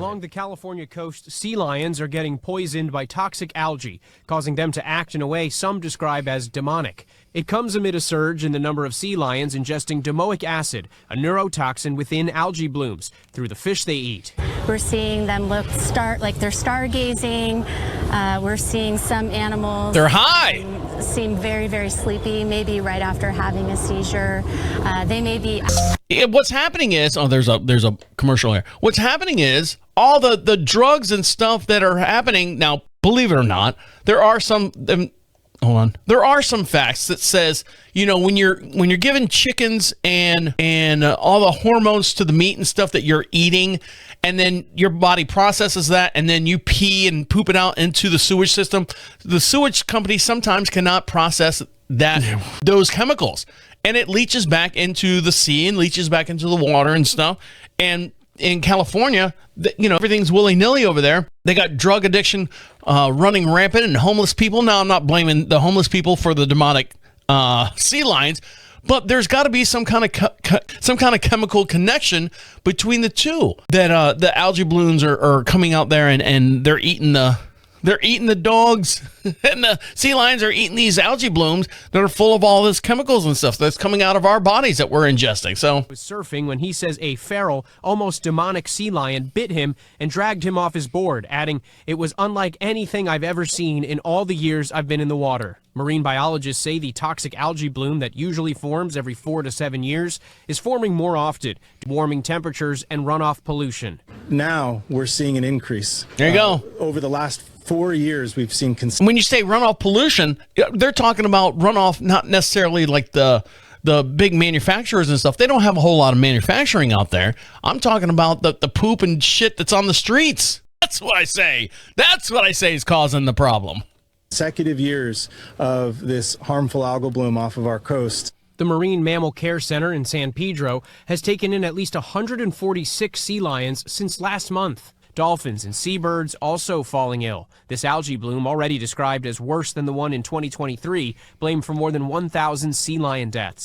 Along the California coast, sea lions are getting poisoned by toxic algae, causing them to act in a way some describe as demonic. It comes amid a surge in the number of sea lions ingesting domoic acid, a neurotoxin within algae blooms, through the fish they eat. We're seeing them like they're stargazing. We're seeing some animals. They're high. Seem very, very sleepy, maybe right after having a seizure. They may be. What's happening is, there's a commercial here. What's happening is all the drugs and stuff that are happening now. Believe it or not, there are some. Hold on. There are some facts that says, when you're giving chickens and all the hormones to the meat and stuff that you're eating, and then your body processes that, and then you pee and poop it out into the sewage system, the sewage company sometimes cannot process those chemicals, and it leaches back into the sea and leaches back into the water and stuff. And in California, everything's willy-nilly over there. They got drug addiction running rampant, and homeless people. Now, I'm not blaming the homeless people for the demonic sea lions, but there's got to be some kind of chemical connection between the two. That the algae blooms are coming out there, and they're eating the dogs, and the sea lions are eating these algae blooms that are full of all this chemicals and stuff that's coming out of our bodies that we're ingesting. So, was surfing when he says a feral, almost demonic sea lion bit him and dragged him off his board, adding, "It was unlike anything I've ever seen in all the years I've been in the water." Marine biologists say the toxic algae bloom that usually forms every 4 to 7 years is forming more often, warming temperatures and runoff pollution. Now we're seeing an increase. There you go. Over the last 4 years, we've seen. When you say runoff pollution, they're talking about runoff, not necessarily like the big manufacturers and stuff. They don't have a whole lot of manufacturing out there. I'm talking about the poop and shit that's on the streets. That's what I say. That's what I say is causing the problem. Consecutive years of this harmful algal bloom off of our coast. The Marine Mammal Care Center in San Pedro has taken in at least 146 sea lions since last month. Dolphins and seabirds also falling ill. This algae bloom, already described as worse than the one in 2023, blamed for more than 1,000 sea lion deaths.